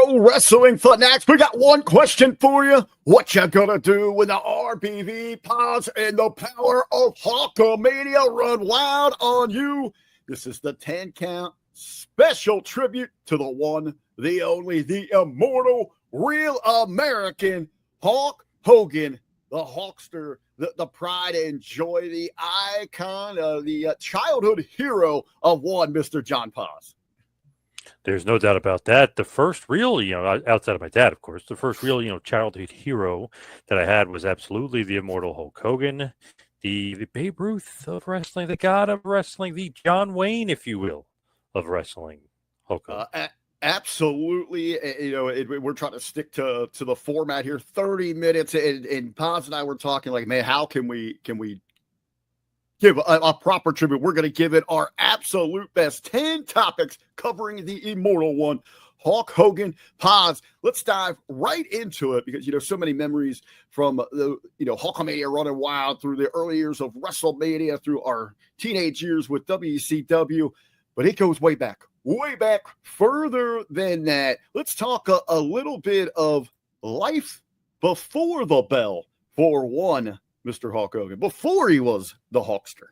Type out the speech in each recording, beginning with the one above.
Pro wrestling fanatics, we got one question for you. What you gonna do when the RBV, Poz, and the power of Hulkamania run wild on you? This is the 10 count special tribute to the one, the only, the immortal, real American Hulk Hogan, the Hulkster, the pride and joy, the icon, the childhood hero of one, Mr. John Poz. There's no doubt about that. The first real, outside of my dad, of course, the first real, childhood hero that I had was absolutely the immortal Hulk Hogan, the Babe Ruth of wrestling, the god of wrestling, the John Wayne, if you will, of wrestling. Hulk Hogan. Absolutely. We're trying to stick to the format here, 30 minutes. And Poz and I were talking like, man, how can we give a proper tribute? We're going to give it our absolute best. 10 topics covering the immortal one, Hulk Hogan. Poz, let's dive right into it because, so many memories from the, Hulkamania running wild through the early years of WrestleMania, through our teenage years with WCW, but it goes way back further than that. Let's talk a little bit of life before the bell for one, Mr. Hulk Hogan, before he was the Hulkster.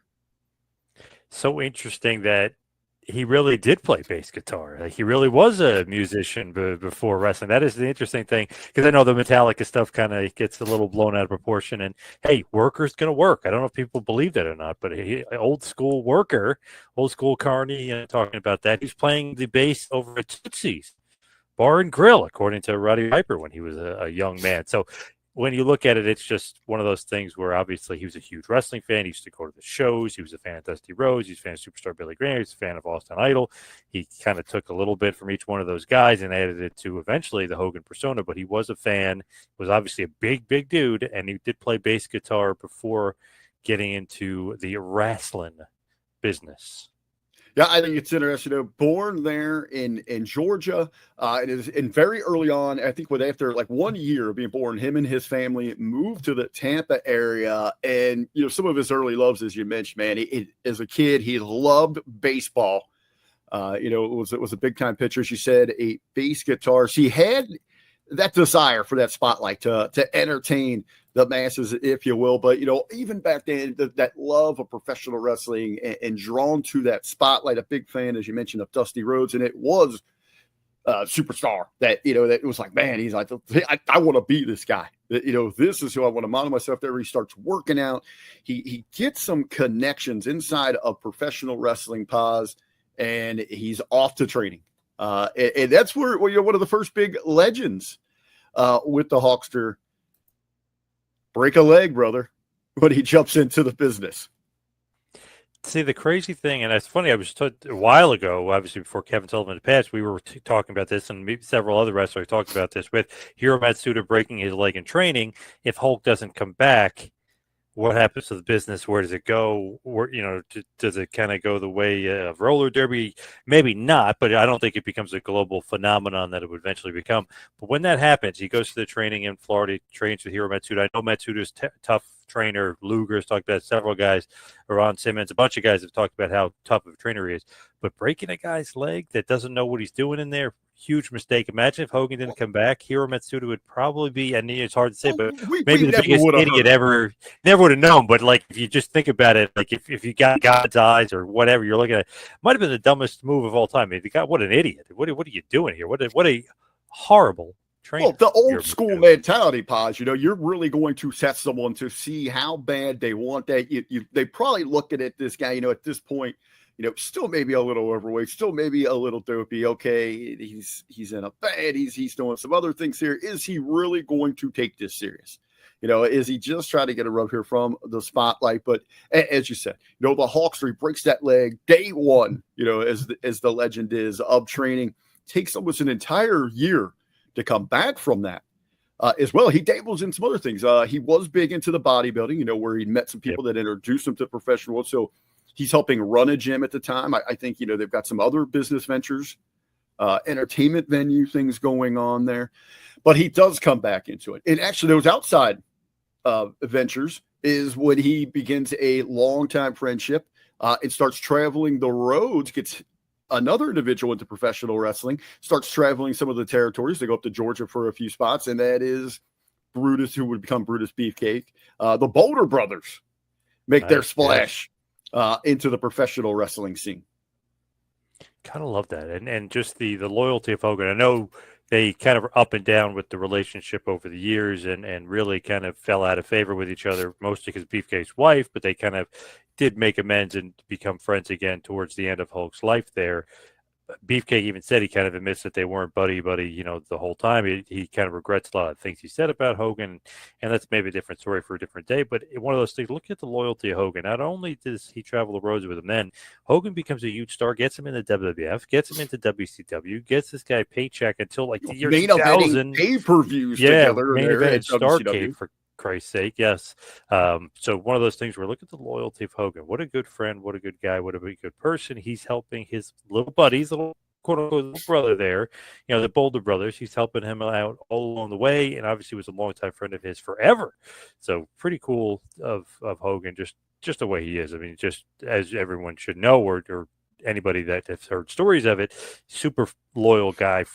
So interesting that he really did play bass guitar. Like he really was a musician before wrestling. That is the interesting thing, because I know the Metallica stuff kind of gets a little blown out of proportion. And hey, worker's going to work. I don't know if people believe that or not, but old school worker, old school Carney, talking about that. He's playing the bass over at Tootsie's Bar and Grill, according to Roddy Piper, when he was a young man. So when you look at it, it's just one of those things where obviously he was a huge wrestling fan. He used to go to the shows. He was a fan of Dusty Rhodes. He was a fan of Superstar Billy Graham. He was a fan of Austin Idol. He kind of took a little bit from each one of those guys and added it to eventually the Hogan persona. But he was a fan, was obviously a big, big dude, and he did play bass guitar before getting into the wrestling business. Yeah, I think it's interesting. Born there in Georgia, and very early on, I think after like 1 year of being born, him and his family moved to the Tampa area. And some of his early loves, as you mentioned, man, as a kid, he loved baseball. It was a big time pitcher. She said a bass guitar. She had that desire for that spotlight to entertain the masses, if you will. But, even back then, that love of professional wrestling and drawn to that spotlight, a big fan, as you mentioned, of Dusty Rhodes. And it was Superstar that, that was like, man, he's like, I want to be this guy. This is who I want to model myself there. He starts working out. He gets some connections inside of professional wrestling, Poz, and he's off to training. And that's where, one of the first big legends with the Hulkster break a leg, brother, when he jumps into the business. See, the crazy thing, and it's funny, I was a while ago, obviously before Kevin Sullivan had passed, we were talking about this, and maybe several other wrestlers talked about this, with Hiro Matsuda breaking his leg in training. If Hulk doesn't come back, what happens to the business? Where does it go? Or, does it kind of go the way of roller derby? Maybe not, but I don't think it becomes a global phenomenon that it would eventually become. But when that happens, he goes to the training in Florida, he trains with Hiro Matsuda. I know Matsuda's tough trainer. Luger's talked about it. Several guys, Ron Simmons, a bunch of guys have talked about how tough of a trainer he is. But breaking a guy's leg that doesn't know what he's doing in there, huge mistake. Imagine if Hogan didn't come back. Hiro Matsuda would probably be, and it's hard to say, but maybe the biggest idiot ever, never would have known. But like, if you just think about it, like if you got God's eyes or whatever, you're looking at, might have been the dumbest move of all time. I mean, what an idiot. What are you doing here? What a horrible trainer. Well, the old school mentality, Poz, you're really going to set someone to see how bad they want that. They probably look at this guy, at this point, still maybe a little overweight, still maybe a little dopey. Okay, he's in a bed. He's doing some other things here. Is he really going to take this serious? Is he just trying to get a rub here from the spotlight? But as you said, the Hulkster, he breaks that leg day one, as the legend is of training, takes almost an entire year to come back from that. As well, he dabbles in some other things. He was big into the bodybuilding, where he met some people that introduced him to professional. So he's helping run a gym at the time. I think, they've got some other business ventures, entertainment venue things going on there. But he does come back into it. And actually, those outside ventures is when he begins a long-time friendship and starts traveling the roads, gets another individual into professional wrestling, starts traveling some of the territories. They go up to Georgia for a few spots, and that is Brutus, who would become Brutus Beefcake. The Boulder brothers make their splash into the professional wrestling scene. Kind of love that, and just the loyalty of Hogan. I know they kind of up and down with the relationship over the years, and really kind of fell out of favor with each other, mostly because Beefcake's wife, but they kind of did make amends and become friends again towards the end of Hulk's life there. Beefcake even said he kind of admits that they weren't buddy, the whole time. He kind of regrets a lot of things he said about Hogan, and that's maybe a different story for a different day. But one of those things, look at the loyalty of Hogan. Not only does he travel the roads with him, then Hogan becomes a huge star, gets him into WWF, gets him into WCW, gets this guy a paycheck until like the year 2000. Pay-per-views together. Main event Starrcade, for Christ's sake, yes. So one of those things where look at the loyalty of Hogan. What a good friend, what a good guy, what a good person. He's helping his little buddies, little quote-unquote little brother there, the Boulder brothers. He's helping him out all along the way, and obviously was a longtime friend of his forever. So pretty cool of Hogan, just the way he is. I mean, just as everyone should know, or anybody that has heard stories of it, super loyal guy,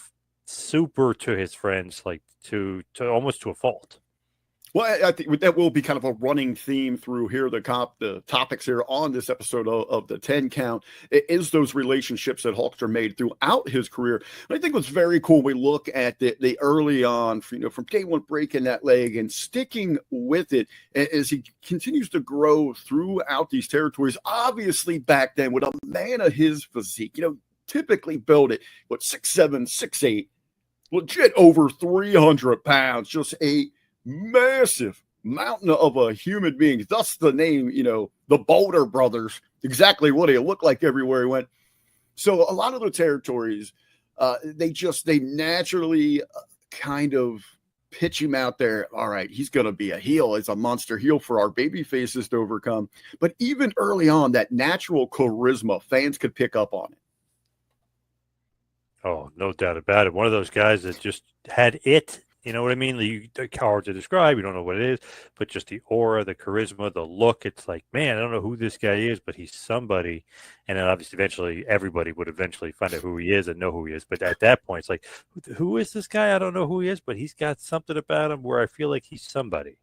super to his friends, like to almost to a fault. Well, I think that will be kind of a running theme through here. The topics here on this episode of the 10 count is those relationships that Hulkster made throughout his career. And I think what's very cool, we look at the early on, from day one, breaking that leg and sticking with it as he continues to grow throughout these territories. Obviously, back then, with a man of his physique, typically build it, 6'7", 6'8", legit over 300 pounds, just a massive mountain of a human being. Thus the name, the Boulder brothers, exactly what he looked like everywhere he went. So a lot of the territories, they naturally kind of pitch him out there. All right, he's going to be a heel. It's a monster heel for our baby faces to overcome. But even early on, that natural charisma, fans could pick up on it. Oh, no doubt about it. One of those guys that just had it. You know what I mean? Hard to describe. You don't know what it is, but just the aura, the charisma, the look. It's like, man, I don't know who this guy is, but he's somebody. And then obviously, eventually, everybody would eventually find out who he is and know who he is. But at that point, it's like, who is this guy? I don't know who he is, but he's got something about him where I feel like he's somebody.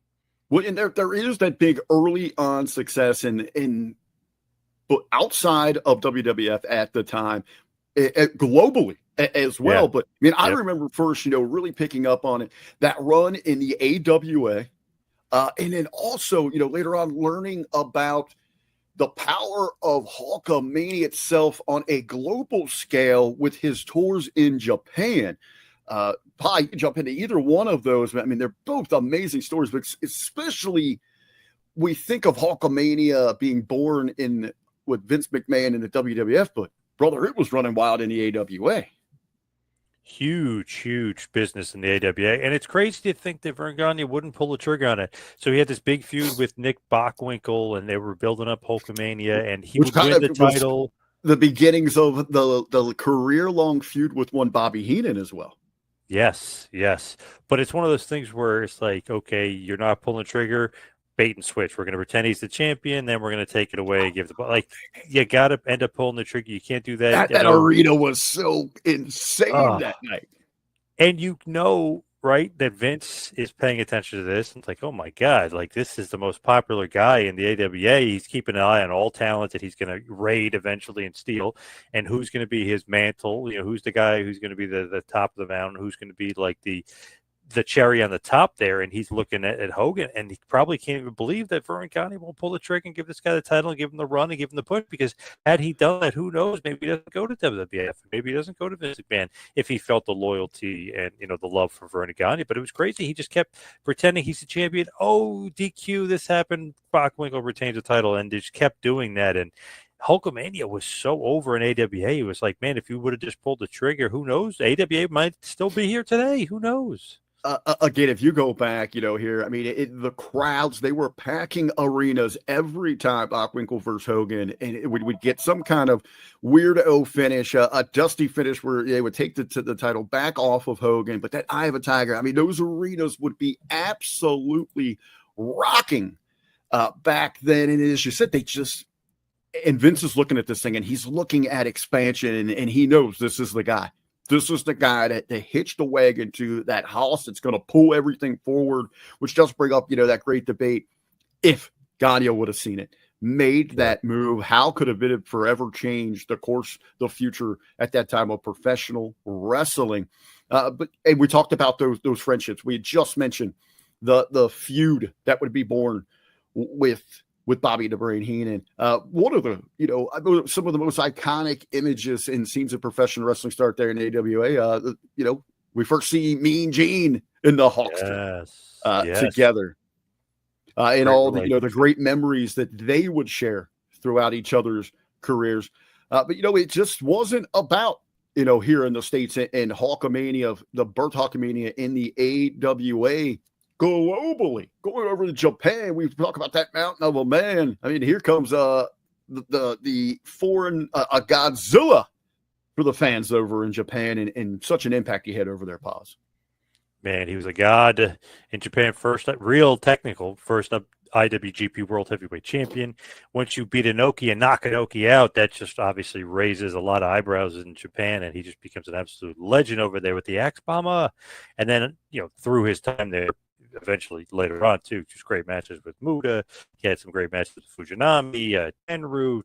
Well, and there is that big early on success but outside of WWF at the time, globally as well. Yeah. But I mean, I remember first, really picking up on it, that run in the AWA. And then also, later on learning about the power of Hulkamania itself on a global scale with his tours in Japan. You can jump into either one of those. I mean, they're both amazing stories, but especially we think of Hulkamania being born with Vince McMahon in the WWF, but brother, it was running wild in the AWA. Huge business in the AWA. And it's crazy to think that Verne Gagne wouldn't pull the trigger on it. So he had this big feud with Nick Bockwinkel, and they were building up Hulkamania, and he would win the title. The beginnings of the career-long feud with one Bobby Heenan as well. Yes. But it's one of those things where it's like, okay, you're not pulling the trigger, bait and switch. We're going to pretend he's the champion, then we're going to take it away, you got to end up pulling the trigger. You can't do that. That arena was so insane that night. And right, that Vince is paying attention to this. It's like, oh my God, this is the most popular guy in the AWA. He's keeping an eye on all talent that he's going to raid eventually and steal. And who's going to be his mantle? Who's the guy who's going to be the top of the mountain? Who's going to be like the cherry on the top there? And he's looking at Hogan, and he probably can't even believe that Verne Gagne won't pull the trigger and give this guy the title and give him the run and give him the push, because had he done that, who knows, maybe he doesn't go to WWF, maybe he doesn't go to Vince McMahon if he felt the loyalty and the love for Verne Gagne. But it was crazy. He just kept pretending he's the champion. Oh, DQ, this happened. Bockwinkel retains the title, and just kept doing that. And Hulkamania was so over in AWA. It was like, man, if you would have just pulled the trigger, who knows? AWA might still be here today. Who knows? Again, if you go back, here, I mean, the crowds, they were packing arenas every time Bockwinkel versus Hogan, and we'd get some kind of weirdo finish, a dusty finish where they would take the title back off of Hogan. But that Eye of a Tiger, I mean, those arenas would be absolutely rocking back then. And as you said, they just And Vince is looking at this thing, and he's looking at expansion, and he knows this is the guy. This is the guy that they hitched the wagon to, that house that's going to pull everything forward, which does bring up, that great debate. If Gaudio would have seen it, made that move, how could have it forever changed the course, the future at that time of professional wrestling? And we talked about those friendships. We had just mentioned the feud that would be born with Bobby the Brain Heenan. One of the, some of the most iconic images and scenes of professional wrestling start there in AWA. We first see Mean Gene in the Hawkster together. And all the, the great memories that they would share throughout each other's careers. But it just wasn't about, here in the States and Hulkamania, the birth Hulkamania in the AWA. Globally, going over to Japan, we talk about that mountain of a man. I mean, here comes the foreign a Godzilla for the fans over in Japan, and such an impact he had over their Poz. Man, he was a god in Japan. First up IWGP World Heavyweight Champion. Once you beat Inoki and knock Inoki out, that just obviously raises a lot of eyebrows in Japan, and he just becomes an absolute legend over there with the Axe Bomber. And then, through his time there, eventually later on too, just great matches with Muda. He had some great matches with Fujinami, Tenru,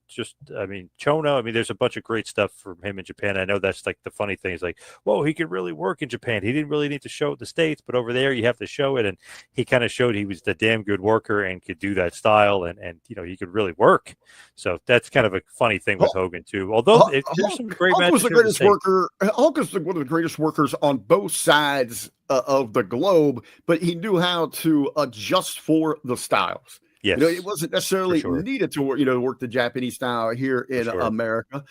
Chono. There's a bunch of great stuff from him in Japan. I know that's like the funny thing is like, whoa, he could really work in Japan. He didn't really need to show it the States, but over there you have to show it. And he kind of showed he was the damn good worker and could do that style, and he could really work. So that's kind of a funny thing with Hogan too. Although there's some great matches. Hulk was one of the greatest workers on both sides of the globe, but he knew how to adjust for the styles. Yes. It wasn't necessarily needed to work the Japanese style here in America.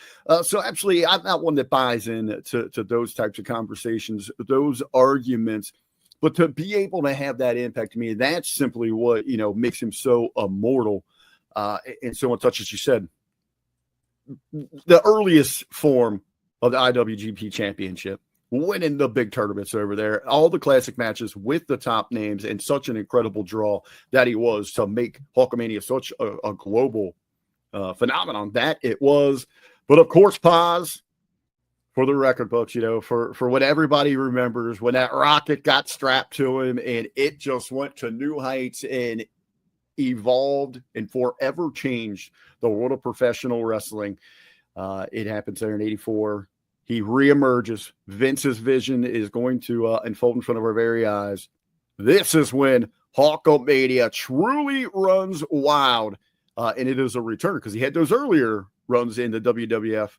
So absolutely, I'm not one that buys into those types of conversations, those arguments. But to be able to have that impact to me, that's simply what makes him so immortal. And so much, as you said, the earliest form of the IWGP Championship, winning the big tournaments over there, all the classic matches with the top names, and such an incredible draw that he was to make Hulkamania such a global phenomenon that it was. But of course, Poz, for the record books, for what everybody remembers, when that rocket got strapped to him and it just went to new heights and evolved and forever changed the world of professional wrestling. It happens there in '84. He reemerges. Vince's vision is going to unfold in front of our very eyes. This is when Hulkamania truly runs wild. And it is a return because he had those earlier runs in the WWF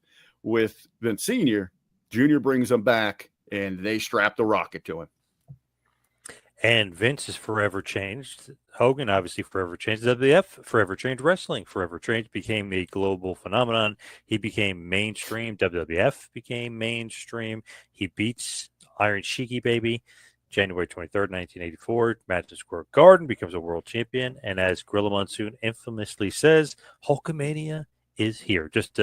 with Vince Sr. Jr. brings him back, and they strap the rocket to him. And Vince is forever changed. Hogan obviously forever changed. WWF forever changed. Wrestling forever changed. Became a global phenomenon. He became mainstream. WWF became mainstream. He beats Iron Sheiki Baby January 23rd, 1984. Madison Square Garden, becomes a world champion. And as Gorilla Monsoon infamously says, Hulkamania is here. Just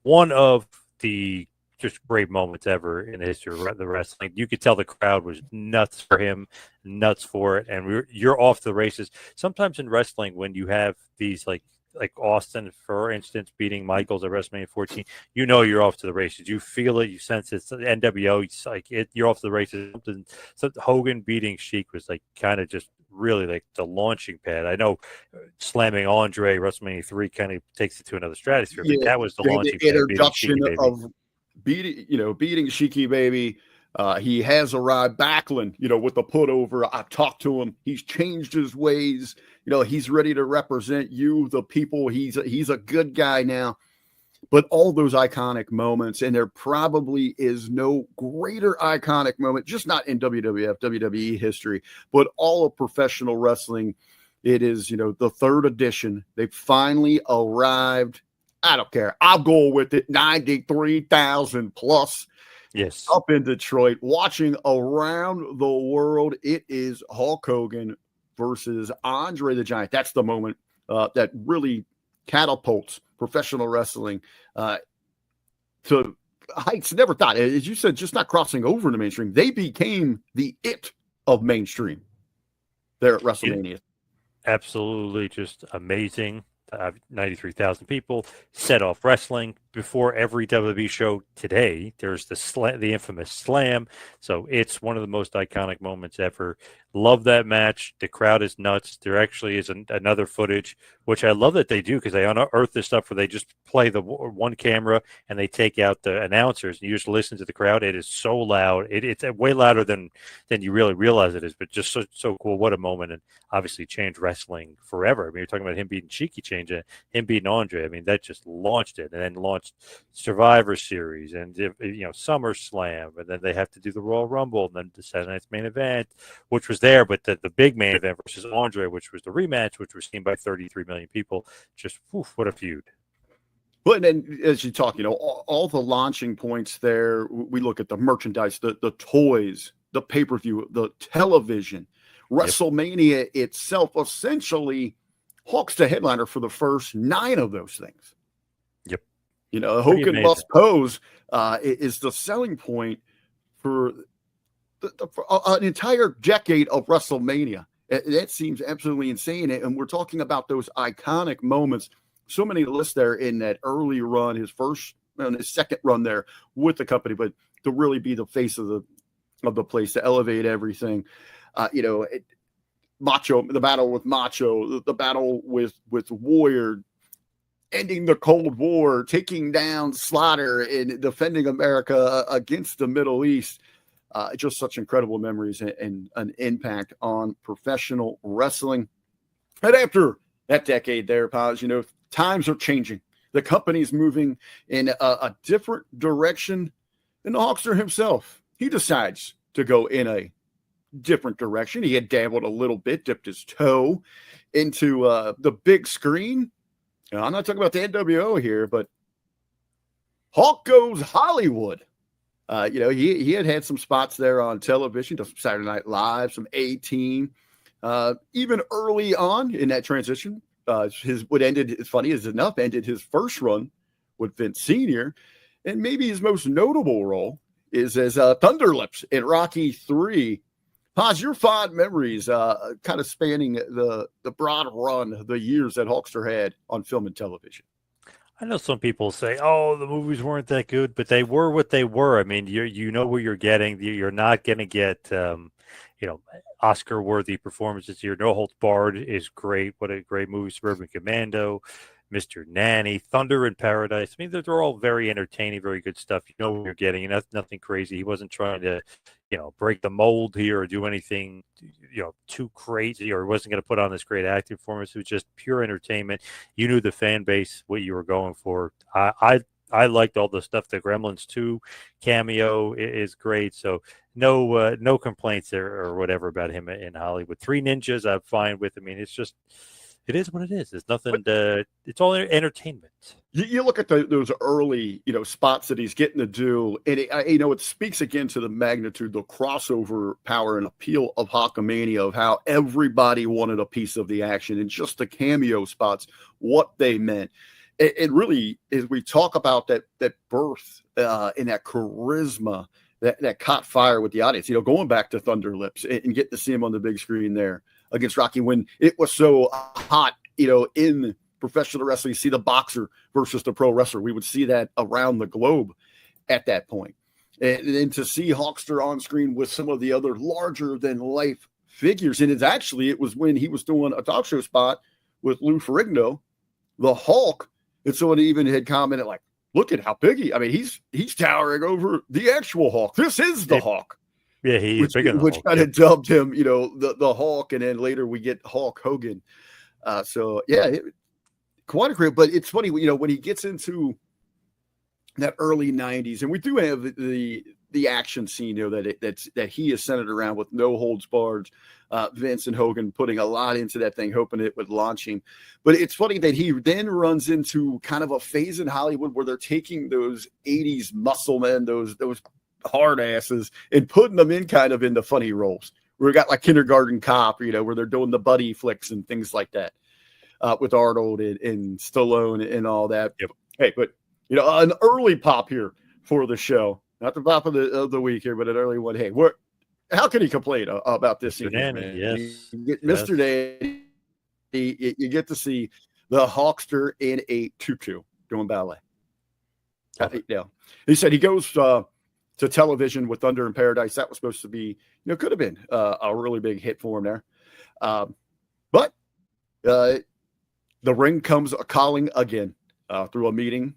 one of the just great moments ever in the history of the wrestling. You could tell the crowd was nuts for him, nuts for it, and you're off the races. Sometimes in wrestling, when you have these like Austin, for instance, beating Michaels at WrestleMania 14, you're off to the races. You feel it, you sense it. So the NWO, it's like you're off to the races. So Hogan beating Sheik was like kind of just really like the launching pad. I know slamming Andre WrestleMania 3 kind of takes it to another stratosphere, but that was the launching pad. Introduction of beating Sheiki Baby. He has arrived. Backlund, with the put over. I've talked to him. He's changed his ways. He's ready to represent you, the people. He's a good guy now. But all those iconic moments, and there probably is no greater iconic moment, just not in WWF, WWE history, but all of professional wrestling. It is, the third edition. They finally arrived. I don't care. I'll go with it. 93,000 plus. Yes. Up in Detroit, watching around the world. It is Hulk Hogan versus Andre the Giant. That's the moment that really catapults professional wrestling to heights never thought. As you said, just not crossing over into mainstream. They became the it of mainstream there at WrestleMania. Absolutely just amazing. 93,000 people, set off wrestling. Before every WWE show today, there's the infamous slam. So it's one of the most iconic moments ever. Love that match. The crowd is nuts. There actually is another footage, which I love that they do, because they unearth this stuff where they just play the one camera and they take out the announcers and you just listen to the crowd. It is so loud. It's way louder than you really realize it is, but just so cool. What a moment. And obviously changed wrestling forever. I mean, you're talking about him beating Cheeky, changing him beating Andre. I mean, that just launched it, and then launched Survivor Series and SummerSlam, and then they have to do the Royal Rumble, and then the Saturday Night's Main Event, which was there, but the big main event versus Andre, which was the rematch, which was seen by 33 million people. Just what a feud. Well, and then as you talk, all the launching points there, we look at the merchandise, the toys, the pay-per-view, the television, WrestleMania itself. Essentially, Hulk's the headliner for the first 9 of those things. Yep. Hogan plus Poz is the selling point for an entire decade of WrestleMania. That seems absolutely insane. And we're talking about those iconic moments. So many lists there in that early run, his second run there with the company, but to really be the face of the place, to elevate everything. Macho, the battle with Macho, the battle with Warrior, ending the Cold War, taking down Slaughter, and defending America against the Middle East. Just such incredible memories and an impact on professional wrestling. And after that decade there, Poz, times are changing. The company's moving in a different direction. And the Hulkster himself, he decides to go in a different direction. He had dabbled a little bit, dipped his toe into the big screen. I'm not talking about the NWO here, but Hulk goes Hollywood. He had some spots there on television, some Saturday Night Live, some A-Team. Even early on in that transition, ended his first run with Vince Sr. And maybe his most notable role is as Thunderlips in Rocky III. Poz, your fond memories kind of spanning the broad run, the years that Hulkster had on film and television. I know some people say, "Oh, the movies weren't that good," but they were what they were. I mean, you know what you're getting. You're not going to get, Oscar-worthy performances here. No Holds Barred is great. What a great movie! Suburban Commando, Mr. Nanny, Thunder in Paradise. I mean, they're all very entertaining, very good stuff. You know what you're getting. And nothing crazy. He wasn't trying to, break the mold here or do anything, too crazy, or wasn't going to put on this great acting performance. It was just pure entertainment. You knew the fan base, what you were going for. I liked all the stuff. The Gremlins 2 cameo is great. So no complaints there or whatever about him in Hollywood. 3 Ninjas, I'm fine with. I mean, it is what it is. There's nothing. It's all entertainment. You look at those early, spots that he's getting to do, and it speaks again to the magnitude, the crossover power and appeal of Hulkamania, of how everybody wanted a piece of the action, and just the cameo spots, what they meant. It really, as we talk about that birth and that charisma that caught fire with the audience, going back to Thunderlips and getting to see him on the big screen there against Rocky when it was so hot, in professional wrestling. You see the boxer versus the pro wrestler. We would see that around the globe at that point. And then to see Hulkster on screen with some of the other larger than life figures. And it was when he was doing a talk show spot with Lou Ferrigno, the Hulk. And someone even had commented like, look at how big he's towering over the actual Hulk. This is the Hulk. Yeah, he's bigger than which kind of dubbed him, the Hulk, and then later we get Hulk Hogan. Quite a career. But it's funny, when he gets into that early '90s, and we do have the action scene, that he is centered around with No Holds Barred. Vince and Hogan putting a lot into that thing, hoping it would launch him. But it's funny that he then runs into kind of a phase in Hollywood where they're taking those '80s muscle men, those hard asses, and putting them in kind of into funny roles. We got like Kindergarten Cop, where they're doing the buddy flicks and things like that with Arnold and Stallone and all that. Yep. Hey, but an early pop here for the show, not the pop of the week here, but an early one. Hey, how can he complain about this? Mr. Nanny, yes. You get Mr. Nanny. You get to see the Hawkster in a tutu doing ballet. Yeah. He said he goes to television with Thunder in Paradise. That was supposed to be, could have been a really big hit for him there. But the ring comes calling again through a meeting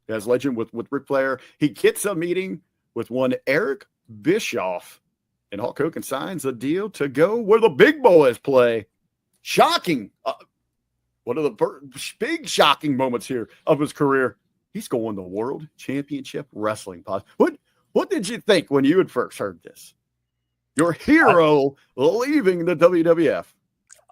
as legend with Ric Flair. He gets a meeting with one Eric Bischoff, and Hulk Hogan signs a deal to go where the big boys play. Shocking. One of the big shocking moments here of his career. He's going to World Championship Wrestling. What did you think when you had first heard this? Your hero leaving the WWF.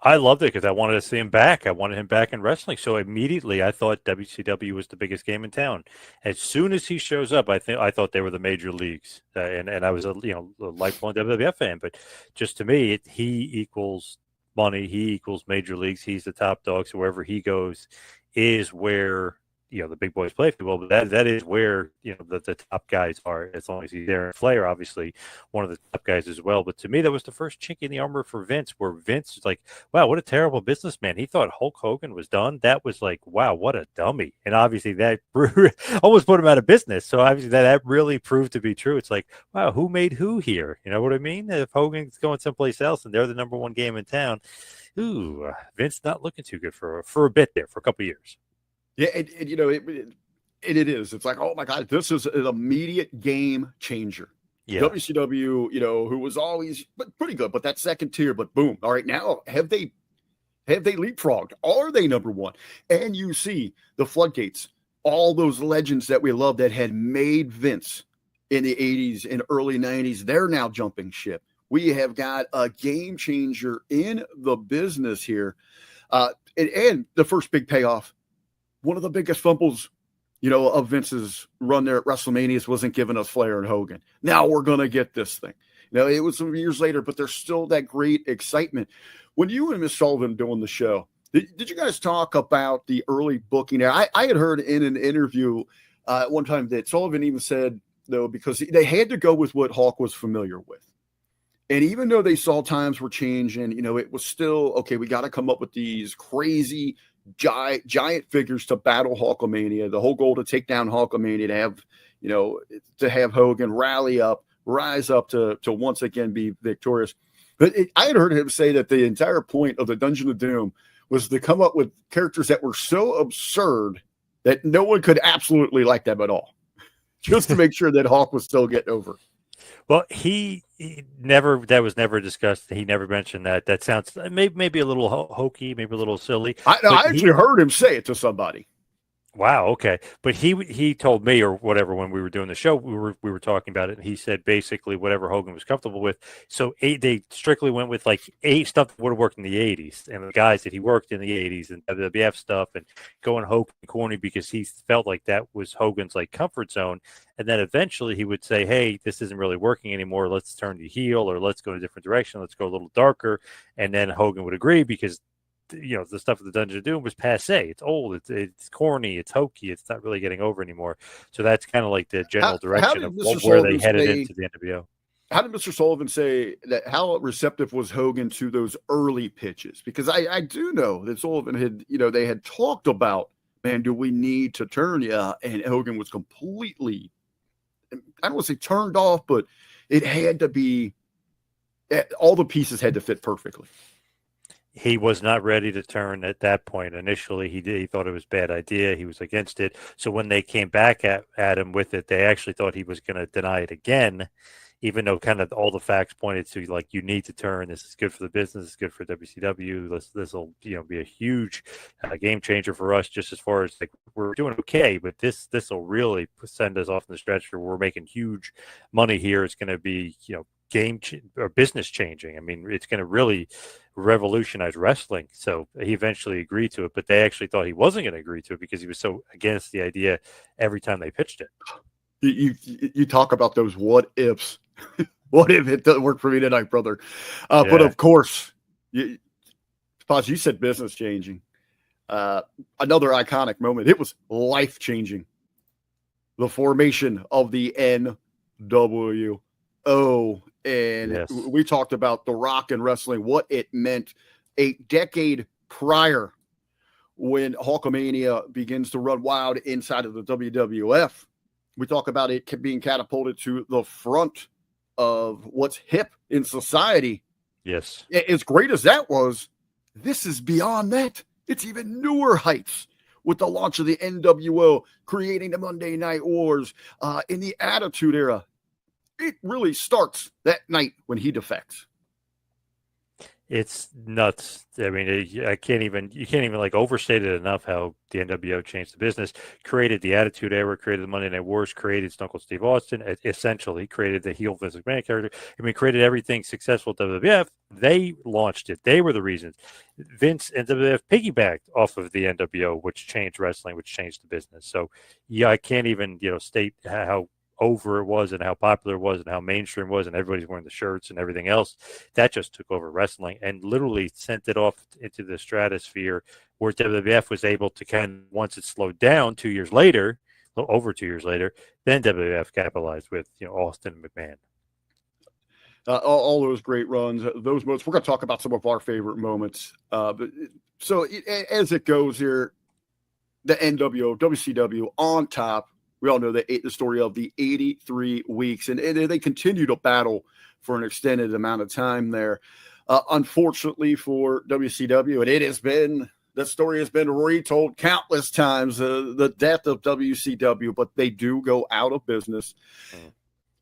I loved it because I wanted to see him back. I wanted him back in wrestling. So immediately I thought WCW was the biggest game in town. As soon as he shows up, I thought they were the major leagues. And I was a lifelong WWF fan. But just to me, he equals money. He equals major leagues. He's the top dog. So wherever he goes is where the big boys play football, but that is where the top guys are, as long as he's there. And Flair, obviously, one of the top guys as well. But to me, that was the first chink in the armor for Vince, where Vince was like, wow, what a terrible businessman. He thought Hulk Hogan was done. That was like, wow, what a dummy. And obviously that almost put him out of business. So obviously that really proved to be true. It's like, wow, who made who here? You know what I mean? If Hogan's going someplace else and they're the number one game in town, Vince not looking too good for a bit there, for a couple of years. Yeah, it is. It's like, oh my God, this is an immediate game changer. Yeah. WCW, who was always pretty good, but that second tier, but boom. All right, now have they leapfrogged? Are they number one? And you see the floodgates, all those legends that we love that had made Vince in the 80s and early 90s, they're now jumping ship. We have got a game changer in the business here. And the first big payoff. One of the biggest fumbles, of Vince's run there at WrestleMania wasn't giving us Flair and Hogan. Now we're going to get this thing. It was some years later, but there's still that great excitement. When you and Miss Sullivan doing the show, did you guys talk about the early booking there? I had heard in an interview at one time that Sullivan even said, though, because they had to go with what Hulk was familiar with. And even though they saw times were changing, it was still, okay, we got to come up with these crazy giant figures to battle Hulkamania. The whole goal to take down Hulkamania, to have Hogan rise up to once again be victorious. But I had heard him say that the entire point of the Dungeon of Doom was to come up with characters that were so absurd that no one could absolutely like them at all, just to make sure that Hulk was still getting over. Well, he never, that was never discussed. He never mentioned that. That sounds maybe a little hokey, maybe a little silly. I actually heard him say it to somebody. Wow. Okay. But he told me or whatever, when we were doing the show, we were talking about it. And he said basically whatever Hogan was comfortable with. So they strictly went with like stuff that would have worked in the 80s and the guys that he worked in the 80s and WWF stuff and going hokey and corny because he felt like that was Hogan's like comfort zone. And then eventually he would say, hey, this isn't really working anymore. Let's turn to heel or let's go in a different direction. Let's go a little darker. And then Hogan would agree because the stuff of the Dungeon of Doom was passe. It's old. It's corny. It's hokey. It's not really getting over anymore. So that's kind of like the general direction of where they headed into the NWO. How did Mr. Sullivan say that? How receptive was Hogan to those early pitches? Because I do know that Sullivan had, they had talked about, man, do we need to turn? Yeah. And Hogan was completely, I don't want to say turned off, but it had to be, all the pieces had to fit perfectly. He was not ready to turn at that point. Initially, he thought it was a bad idea. He was against it. So when they came back at him with it, they actually thought he was going to deny it again, even though kind of all the facts pointed to like, you need to turn. This is good for the business. It's good for WCW. This will be a huge game changer for us. Just as far as like we're doing okay, but this will really send us off in the stretch where we're making huge money here. It's going to be or business changing. I mean, it's going to really revolutionize wrestling. So he eventually agreed to it, but they actually thought he wasn't going to agree to it because he was so against the idea every time they pitched it. You talk about those what ifs. What if it doesn't work for me tonight, brother? But of course, Poz, you said business changing. Another iconic moment. It was life changing. The formation of the NWO. And yes, we talked about The Rock and wrestling, what it meant a decade prior when Hulkamania begins to run wild inside of the WWF. We talk about it being catapulted to the front of what's hip in society. Yes. As great as that was, this is beyond that. It's even newer heights with the launch of the NWO, creating the Monday Night Wars in the Attitude Era. It really starts that night when he defects. It's nuts. I mean, you can't even like overstate it enough how the NWO changed the business, created the Attitude Era, created the Monday Night Wars, created Stone Cold Steve Austin, essentially created the heel Vince McMahon character. I mean, created everything successful at WWF. They launched it. They were the reasons. Vince and WWF piggybacked off of the NWO, which changed wrestling, which changed the business. So, yeah, I can't even, state how over it was and how popular it was and how mainstream it was and everybody's wearing the shirts and everything else. That just took over wrestling and literally sent it off into the stratosphere where WWF was able to once it slowed down 2 years later, over 2 years later, then WWF capitalized with, Austin and McMahon. All those great runs, those moments. We're going to talk about some of our favorite moments. So as it goes here, the NWO, WCW on top. We all know the story of the 83 weeks, and they continue to battle for an extended amount of time there. Unfortunately for WCW, and that story has been retold countless times, the death of WCW, but they do go out of business.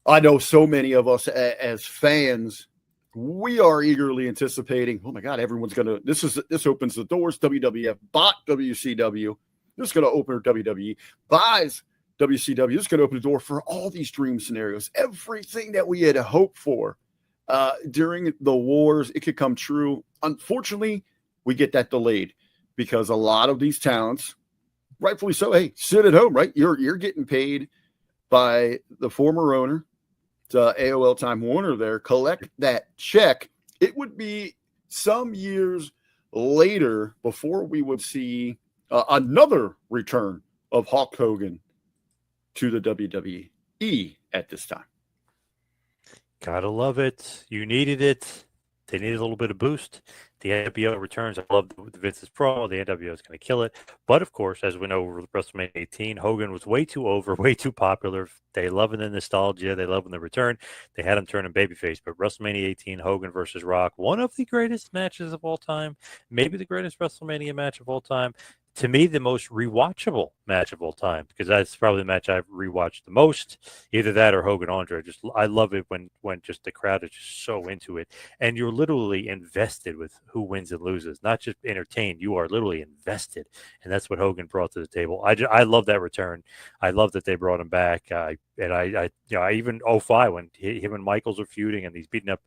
I know so many of us as fans, we are eagerly anticipating, oh my God, everyone's going to, this opens the doors. WWF bought WCW. This is going to open WWE, buys WCW. This is going to open the door for all these dream scenarios. Everything that we had hoped for during the wars, it could come true. Unfortunately, we get that delayed because a lot of these talents, rightfully so, hey, sit at home, right? You're getting paid by the former owner, AOL Time Warner there, collect that check. It would be some years later before we would see another return of Hulk Hogan to the WWE at this time. Gotta love it. You needed it. They needed a little bit of boost. The NWO returns. I love the Vince's promo. The NWO is going to kill it. But, of course, as we know, WrestleMania 18, Hogan was way too over, way too popular. They loving the nostalgia. They loving the return. They had him turning babyface. But WrestleMania 18, Hogan versus Rock, one of the greatest matches of all time, maybe the greatest WrestleMania match of all time. To me, the most rewatchable match of all time, because that's probably the match I've rewatched the most. Either that or Hogan Andre. I love it when just the crowd is just so into it, and you're literally invested with who wins and loses, not just entertained. You are literally invested, and that's what Hogan brought to the table. I love that return. I love that they brought him back. I even 05 when him and Michaels are feuding and he's beating up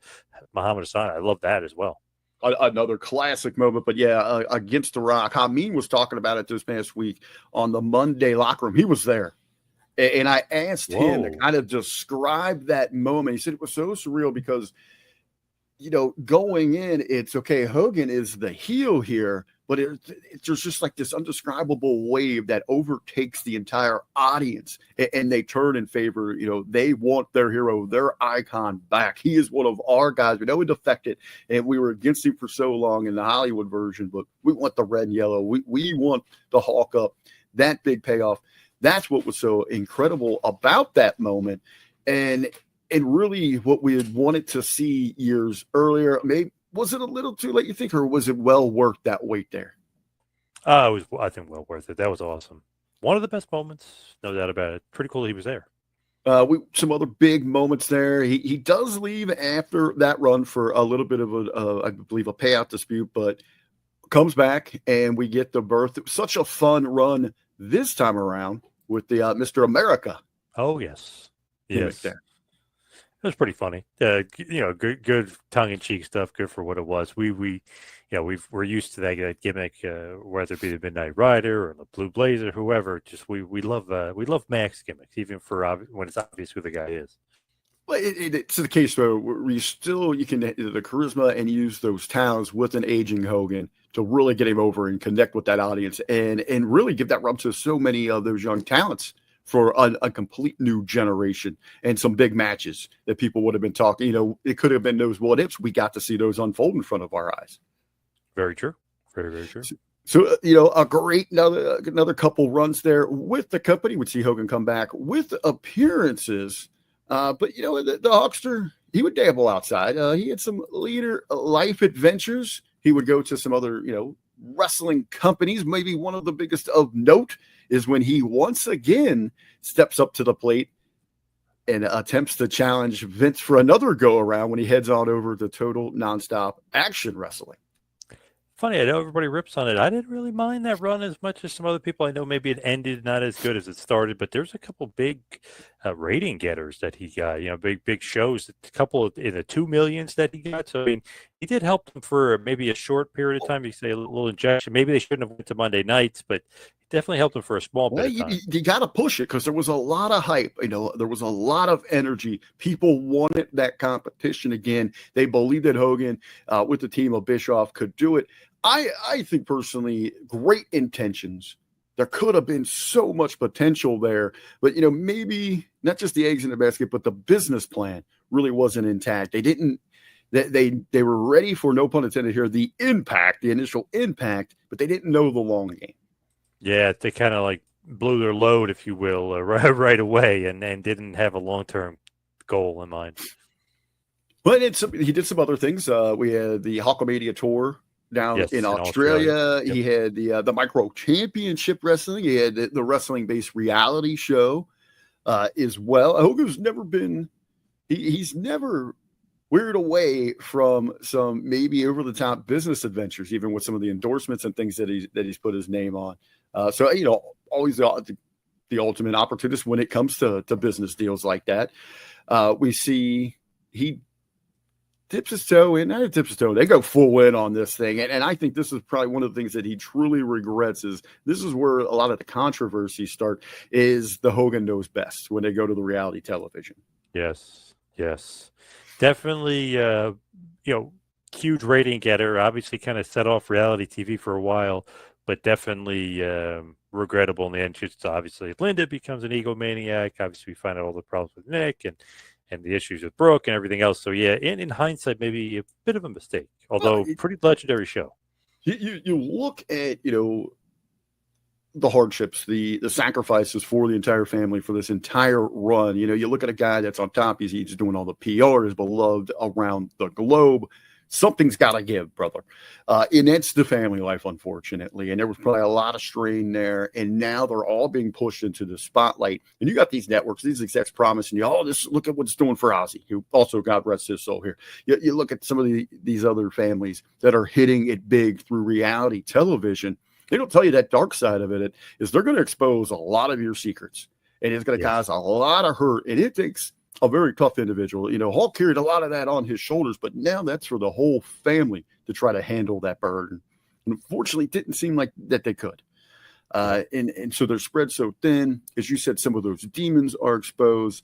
Muhammad Hassan. I love that as well. Another classic moment, but yeah, against the Rock. Hameen was talking about it this past week on the Monday Locker Room. He was there, and I asked him to kind of describe that moment. He said it was so surreal because, going in, it's okay. Hogan is the heel here, but there's just like this indescribable wave that overtakes the entire audience, and they turn in favor. They want their hero, their icon back. He is one of our guys. We know he defected, and we were against him for so long in the Hollywood version, but we want the red and yellow. We want the Hulk up. That big payoff. That's what was so incredible about that moment, and really what we had wanted to see years earlier. Maybe. Was it a little too late, you think, or was it well worth that wait there? It was, I think, well worth it. That was awesome. One of the best moments, no doubt about it. Pretty cool he was there. Some other big moments there. He does leave after that run for a little bit of I believe, a payout dispute, but comes back and we get the birth. It was such a fun run this time around with the Mr. America. Oh, yes. Yes. There. It was pretty funny. Good tongue-in-cheek stuff. Good for what it was. We're used to that gimmick, whether it be the Midnight Rider or the Blue Blazer, whoever. Just we love Max gimmicks, even for when it's obvious who the guy is. Well, it's the case where you can the charisma and use those talents with an aging Hogan to really get him over and connect with that audience and really give that rub to so many of those young talents for a complete new generation and some big matches that people would have been talking. It could have been those what ifs. We got to see those unfold in front of our eyes. Very true. Very, very true. So, a great another couple runs there with the company. Would see Hogan come back with appearances. But, the Hulkster, he would dabble outside. He had some later life adventures. He would go to some other, wrestling companies. Maybe one of the biggest of note is when he once again steps up to the plate and attempts to challenge Vince for another go around when he heads on over to Total Nonstop Action Wrestling. Funny, I know everybody rips on it. I didn't really mind that run as much as some other people. I know maybe it ended not as good as it started, but there's a couple big rating getters that he got. Big shows. A couple in the 2 millions that he got. So I mean, he did help them for maybe a short period of time. You say a little injection. Maybe they shouldn't have went to Monday nights, but it definitely helped them for a small bit of time. You got to push it because there was a lot of hype. There was a lot of energy. People wanted that competition again. They believed that Hogan, with the team of Bischoff, could do it. I think personally, great intentions. There could have been so much potential there, but maybe not just the eggs in the basket, but the business plan really wasn't intact. They were ready for, no pun intended here, the initial impact, but they didn't know the long game. Yeah, they kind of like blew their load, if you will, right away, and didn't have a long-term goal in mind. But he did some other things. We had the Hulkamania tour down in Australia. Yep. He had the Micro Championship Wrestling. He had the wrestling-based reality show as well. Hogan's never been he's never weird away from some maybe over-the-top business adventures, even with some of the endorsements and things that he's put his name on. So always the ultimate opportunist when it comes to business deals like that. We see he dips his toe in. Not dips his toe. They go full in on this thing. And I think this is probably one of the things that he truly regrets is this is where a lot of the controversies start is the Hogan knows best when they go to the reality television. Yes. Definitely, huge rating getter. Obviously kind of set off reality TV for a while, but definitely regrettable in the end. Just obviously Linda becomes an egomaniac. Obviously we find out all the problems with Nick and the issues with Brooke and everything else. So yeah, in hindsight, maybe a bit of a mistake, although pretty legendary show. You look at, the hardships, the sacrifices for the entire family for this entire run. You look at a guy that's on top. He's doing all the PR, is beloved around the globe. Something's got to give, brother. And it's the family life, unfortunately. And there was probably a lot of strain there. And now they're all being pushed into the spotlight. And you got these networks, these execs promising you, look at what it's doing for Ozzy, who also, God rest his soul here. You look at some of these other families that are hitting it big through reality television. They don't tell you that dark side of it is they're going to expose a lot of your secrets. And it's going to cause a lot of hurt. And it takes a very tough individual. Hulk carried a lot of that on his shoulders, but now that's for the whole family to try to handle that burden. And unfortunately, it didn't seem like that they could. And so they're spread so thin. As you said, some of those demons are exposed,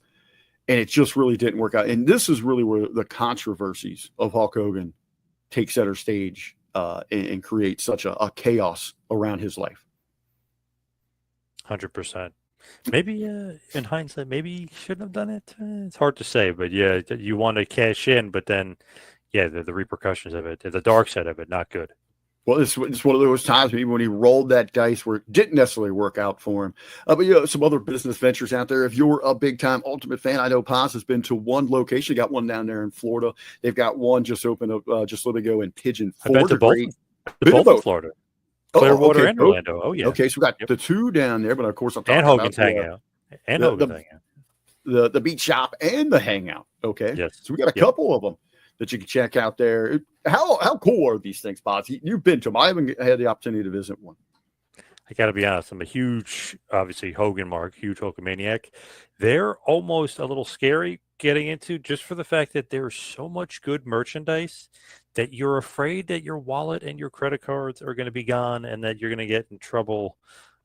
and it just really didn't work out. And this is really where the controversies of Hulk Hogan take center stage and create such a chaos around his life. 100%. Maybe in hindsight, maybe he shouldn't have done it. It's hard to say, but yeah, you want to cash in, but then, the repercussions of it, the dark side of it, not good. Well, it's one of those times maybe when he rolled that dice where it didn't necessarily work out for him. But some other business ventures out there. If you're a big time Ultimate fan, I know Poz has been to one location. They got one down there in Florida. They've got one just opened up just let me go in Pigeon Forge. I've been to both Florida. Clearwater and Orlando. Oh, yeah. Okay, so we got the two down there, but of course I'm talking Hogan's about hangout. And Hogan's hangout. The beach shop and the hangout. Okay. Yes. So we got a couple of them that you can check out there. How cool are these things, Poz? You've been to them. I haven't had the opportunity to visit one. I got to be honest. I'm a huge, obviously, Hogan mark, huge Hulkamaniac. They're almost a little scary getting into just for the fact that there's so much good merchandise that you're afraid that your wallet and your credit cards are going to be gone and that you're going to get in trouble.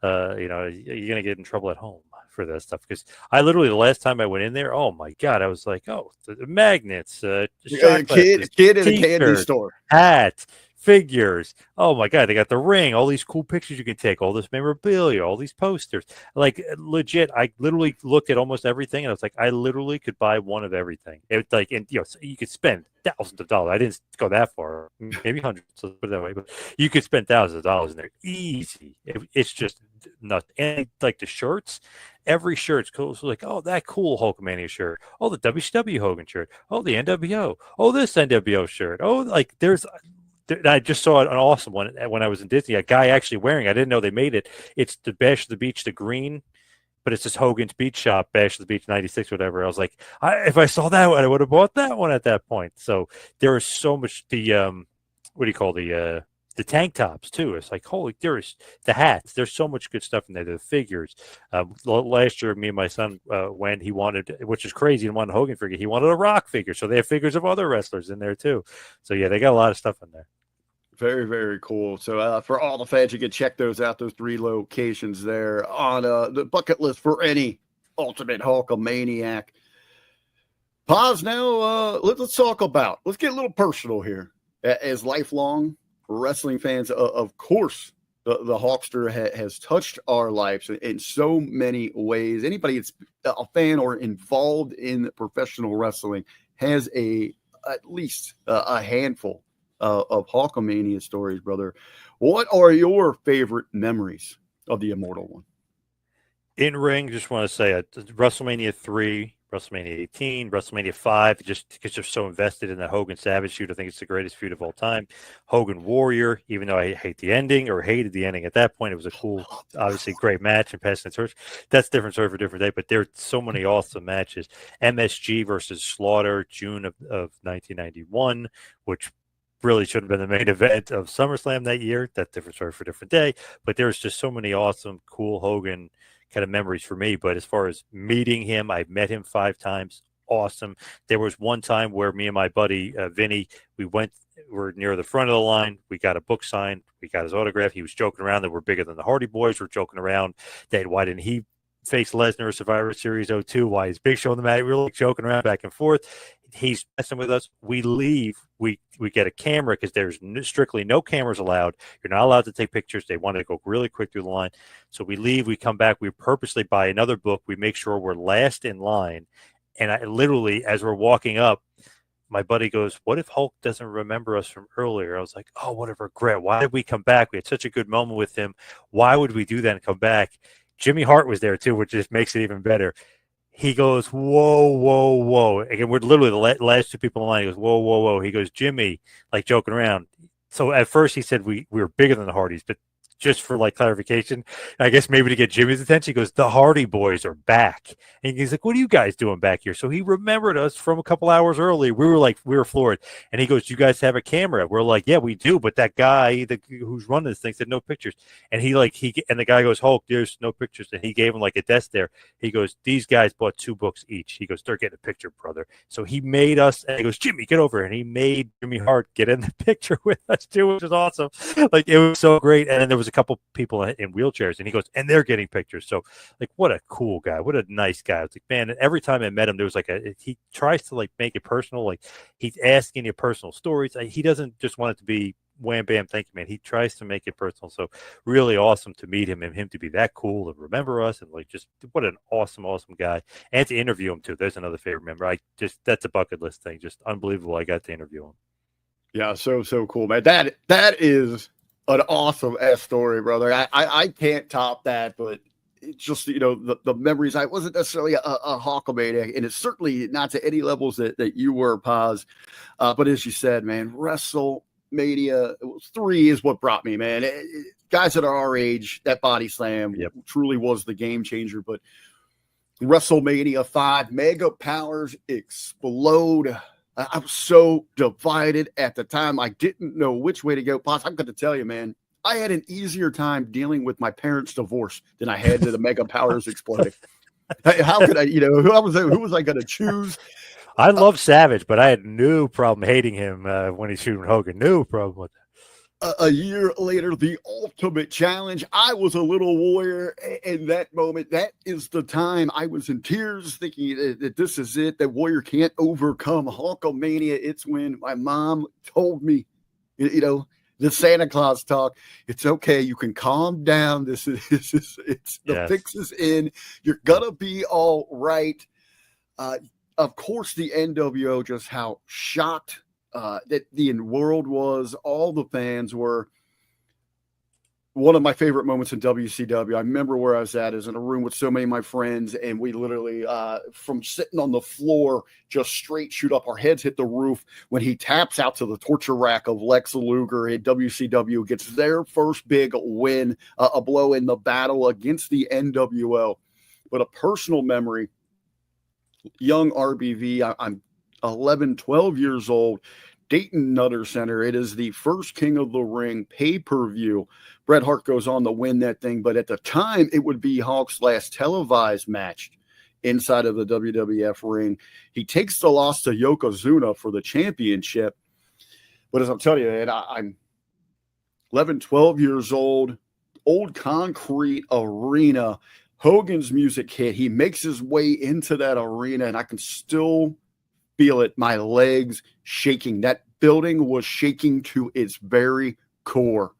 You're going to get in trouble at home for that stuff. Because I literally, the last time I went in there, oh my God, I was like, the magnets, kid in a candy store, hat, figures. Oh my God, they got the ring, all these cool pictures you can take, all this memorabilia, all these posters. Like legit, I literally looked at almost everything and I was like, I literally could buy one of everything. It like, and so you could spend thousands of dollars. I didn't go that far, maybe hundreds, let's put it that way, but you could spend thousands of dollars in there easy. It's just nuts. And like the shirts, every shirt's cool. So like, oh, that cool Hulkamania shirt. Oh, the WCW Hogan shirt. Oh, the NWO. Oh, this NWO shirt. Oh, like I just saw an awesome one when I was in Disney. A guy actually wearing. I didn't know they made it. It's the Bash of the Beach, the green, but it's just Hogan's Beach Shop, Bash of the Beach '96, whatever. I was like, if I saw that one, I would have bought that one at that point. So there is so much. What do you call the tank tops too? It's like holy, there's the hats. There's so much good stuff in there. The figures. Last year, me and my son went. He wanted, which is crazy, he wanted a Hogan figure. He wanted a Rock figure. So they have figures of other wrestlers in there too. So yeah, they got a lot of stuff in there. Very, very cool. So for all the fans, you can check those out, those 3 locations there on the bucket list for any ultimate Hulkamaniac. Pause now. Let's talk about, let's get a little personal here. As lifelong wrestling fans, of course, the Hulkster has touched our lives in so many ways. Anybody that's a fan or involved in professional wrestling has at least a handful of Hulkamania stories, brother. What are your favorite memories of the Immortal One? In ring, just want to say WrestleMania 3, WrestleMania 18, WrestleMania 5, just because you're so invested in the Hogan Savage feud. I think it's the greatest feud of all time. Hogan Warrior, even though I hate the ending or hated the ending at that point, it was a cool, obviously great match and passing the torch. That's different story for a different day, but there are so many awesome matches. MSG versus Slaughter, June of 1991, which really shouldn't have been the main event of SummerSlam that year. That's different story for a different day. But there's just so many awesome, cool Hogan kind of memories for me. But as far as meeting him, I've met him 5 times. Awesome. There was one time where me and my buddy Vinny, we're near the front of the line. We got a book signed. We got his autograph. He was joking around that we're bigger than the Hardy Boys. We're joking around that why didn't he face Lesnar Survivor Series 02? Why is Big Show on the mat? We were like joking around back and forth. He's messing with us. We leave. We get a camera because there's strictly no cameras allowed. You're not allowed to take pictures. They want to go really quick through the line. So we leave. We come back. We purposely buy another book. We make sure we're last in line. And I literally, as we're walking up, my buddy goes, what if Hulk doesn't remember us from earlier? I was like, oh, what a regret. Why did we come back? We had such a good moment with him. Why would we do that and come back? Jimmy Hart was there too, which just makes it even better. He goes, whoa, whoa, whoa. Again, we're literally the last 2 people in line. He goes, whoa, whoa, whoa. He goes, Jimmy, like joking around. So at first he said we were bigger than the Hardys, but just for like clarification, I guess maybe to get Jimmy's attention, he goes, the Hardy Boys are back. And he's like, what are you guys doing back here? So he remembered us from a couple hours early. We were floored. And he goes, you guys have a camera? We're like, yeah, we do. But that guy who's running this thing said no pictures. And and the guy goes, Hulk, there's no pictures. And he gave him like a desk there. He goes, these guys bought 2 books each. He goes, they're getting a picture, brother. So he made us, and he goes, Jimmy, get over. And he made Jimmy Hart get in the picture with us too, which was awesome. Like it was so great. And then there was a couple people in wheelchairs, and he goes, and they're getting pictures. So like, what a cool guy, what a nice guy. I was like, man, and every time I met him, there was like he tries to like make it personal. Like he's asking you personal stories. He doesn't just want it to be wham bam, thank you, man. He tries to make it personal. So really awesome to meet him and him to be that cool and remember us, and like just what an awesome guy. And to interview him too. There's another favorite member. That's a bucket list thing. Just unbelievable. I got to interview him. Yeah, so cool, man. That is an awesome ass story, brother. I can't top that, but it's just, the memories. I wasn't necessarily a Hulkamaniac, and it's certainly not to any levels that you were, Poz. But as you said, man, WrestleMania 3 is what brought me, man. Guys that are our age, that body slam truly was the game changer. But WrestleMania 5, Mega Powers explode. I was so divided at the time. I didn't know which way to go. Poz, I'm going to tell you, man, I had an easier time dealing with my parents' divorce than I had to the Mega Powers exploding. How could I, who was I going to choose? I love Savage, but I had no problem hating him when he's shooting Hogan. No problem with that. A year later, the Ultimate Challenge. I was a little warrior in that moment. That is the time I was in tears thinking that this is it, that Warrior can't overcome Hulkamania. It's when my mom told me, the Santa Claus talk. It's okay. You can calm down. It's the fix is in. You're gonna be all right. Of course, the NWO, just how shocked that the world was. All the fans were. One of my favorite moments in WCW, I remember where I was at, is in a room with so many of my friends, and we literally, from sitting on the floor, just straight shoot up. Our heads hit the roof when he taps out to the torture rack of Lex Luger, and WCW gets their first big win, a blow in the battle against the NWO. But a personal memory, young RBV, I'm 11, 12 years old, Dayton Nutter Center. It is the first King of the Ring pay-per-view. Bret Hart goes on to win that thing, but at the time, it would be Hulk's last televised match inside of the WWF ring. He takes the loss to Yokozuna for the championship. But as I'm telling you, man, I'm 11, 12 years old, old concrete arena. Hogan's music hit. He makes his way into that arena, and I can still feel it. My legs shaking. That building was shaking to its very core.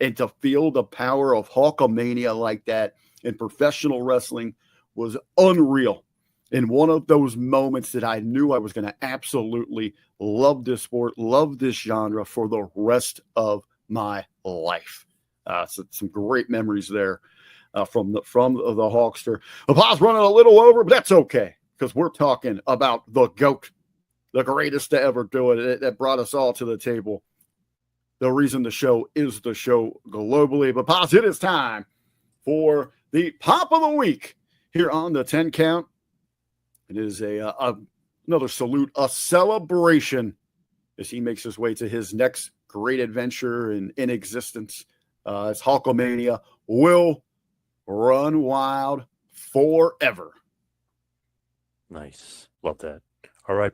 And to feel the power of Hulkamania like that in professional wrestling was unreal. And one of those moments that I knew I was going to absolutely love this sport, love this genre for the rest of my life. So some great memories there from the Hulkster. The Poz running a little over, but that's okay, because we're talking about the GOAT, the greatest to ever do it. That brought us all to the table. The reason the show is the show globally. But Poz, it is time for the Pop of the Week here on the 10 Count. It is another salute, a celebration as he makes his way to his next great adventure in existence. As Hulkamania will run wild forever. Nice. Love that. All right.